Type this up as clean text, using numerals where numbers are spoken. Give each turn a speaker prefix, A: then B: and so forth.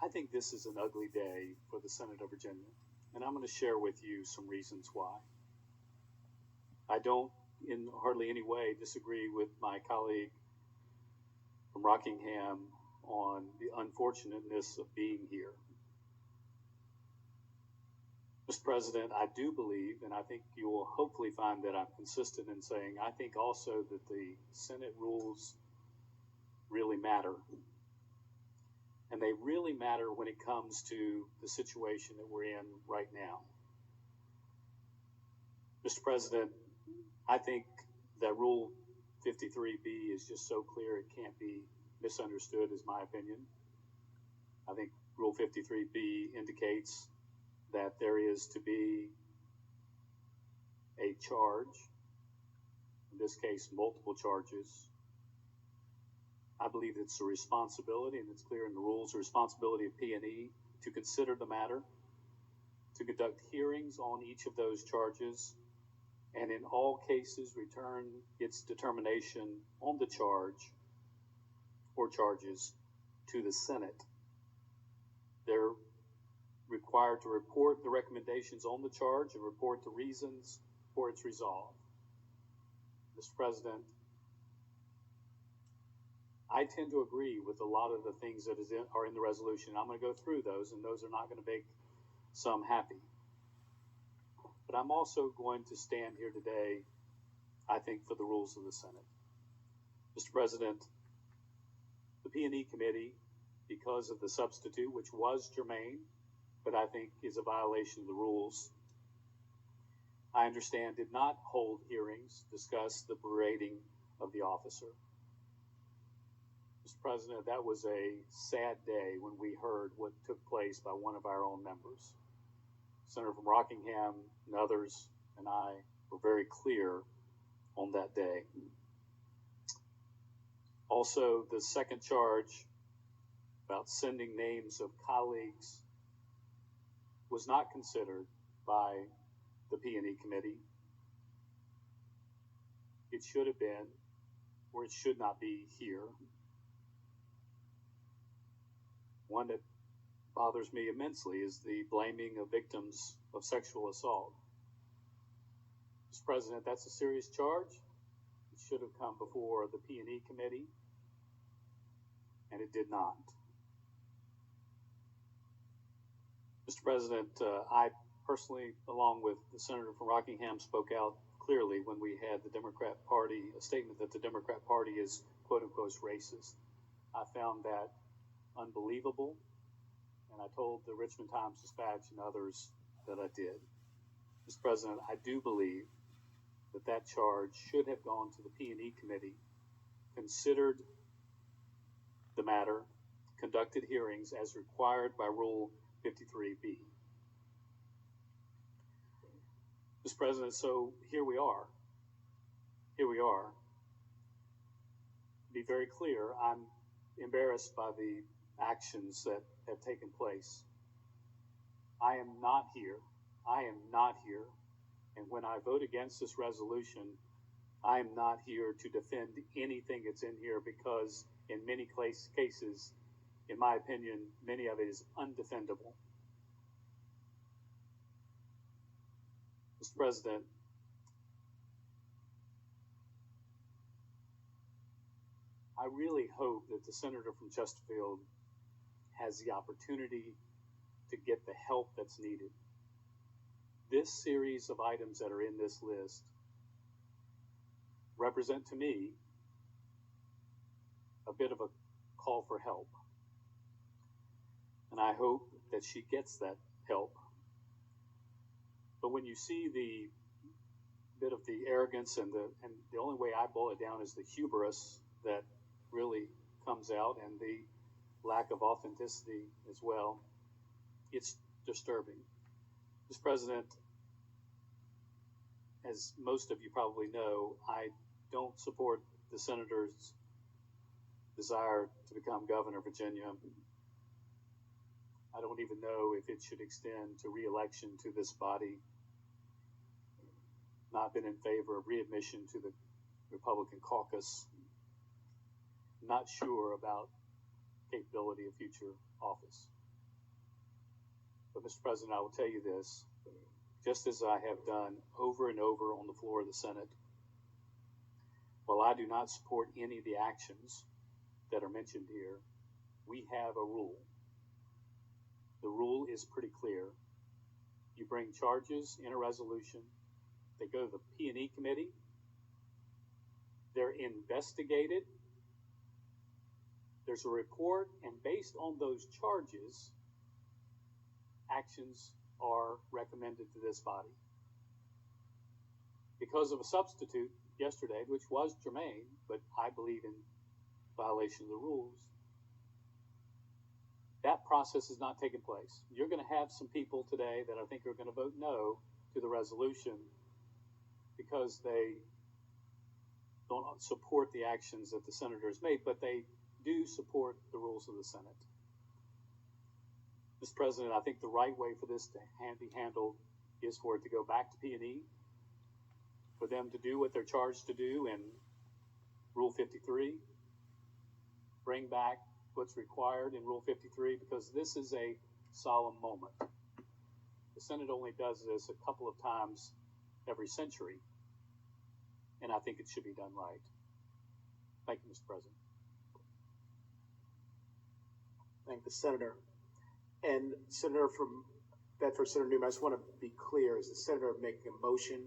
A: I think this is an ugly day for the Senate of Virginia, and I'm going to share with you some reasons why. I don't in hardly any way disagree with my colleague from Rockingham on the unfortunateness of being here. Mr. President, I do believe, and I think you will hopefully find that I'm consistent in saying, I think also that the Senate rules really matter. And they really matter when it comes to the situation that we're in right now. Mr. President, I think that Rule 53B is just so clear it can't be misunderstood, is my opinion. I think Rule 53B indicates that there is to be a charge, in this case, multiple charges. I believe it's a responsibility, and it's clear in the rules, a responsibility of P&E to consider the matter, to conduct hearings on each of those charges, and in all cases return its determination on the charge or charges to the Senate. They're required to report the recommendations on the charge and report the reasons for its resolve. Mr. President, I tend to agree with a lot of the things that are in the resolution. I'm going to go through those, and those are not going to make some happy. But I'm also going to stand here today, I think, for the rules of the Senate. Mr. President, the P&E Committee, because of the substitute, which was germane, but I think is a violation of the rules, I understand did not hold hearings, discuss the berating of the officer. Mr. President, that was a sad day when we heard what took place by one of our own members. Senator from Rockingham and others and I were very clear on that day. Also, the second charge about sending names of colleagues was not considered by the P&E Committee. It should have been, or it should not be here. One that bothers me immensely is the blaming of victims of sexual assault. Mr. President, that's a serious charge. It should have come before the P&E Committee, and it did not. Mr. President, I personally, along with the Senator from Rockingham, spoke out clearly when we had the Democrat Party, a statement that the Democrat Party is quote-unquote racist. I found that unbelievable, and I told the Richmond Times-Dispatch and others that I did. Mr. President, I do believe that that charge should have gone to the P&E Committee, considered the matter, conducted hearings as required by Rule 53B. Mr. President, so here we are. Here we are. To be very clear, I'm embarrassed by the actions that have taken place. I am not here. I am not here. And when I vote against this resolution, I am not here to defend anything that's in here because in many cases, in my opinion, many of it is undefendable. Mr. President, I really hope that the Senator from Chesterfield has the opportunity to get the help that's needed. This series of items that are in this list represent to me a bit of a call for help. And I hope that she gets that help. But when you see the bit of the arrogance and the only way I boil it down is the hubris that really comes out and the lack of authenticity as well, it's disturbing. Mr. President, as most of you probably know, I don't support the Senator's desire to become governor of Virginia. I don't even know if it should extend to re-election to this body. Not been in favor of readmission to the Republican caucus. Not sure about capability of future office. But, Mr. President, I will tell you this, just as I have done over and over on the floor of the Senate, while I do not support any of the actions that are mentioned here, we have a rule. The rule is pretty clear. You bring charges in a resolution, they go to the P&E committee, they're investigated, there's a report, and based on those charges, actions are recommended to this body. Because of a substitute yesterday, which was germane, but I believe in violation of the rules, that process has not taken place. You're going to have some people today that I think are going to vote no to the resolution because they don't support the actions that the senator has made, but they do support the rules of the Senate. Mr. President, I think the right way for this to be handled is for it to go back to P&E, for them to do what they're charged to do in Rule 53, bring back what's required in Rule 53, because this is a solemn moment. The Senate only does this a couple of times every century, and I think it should be done right. Thank you, Mr. President.
B: Thank the Senator. And Senator Newman, I just want to be clear, is the Senator making a motion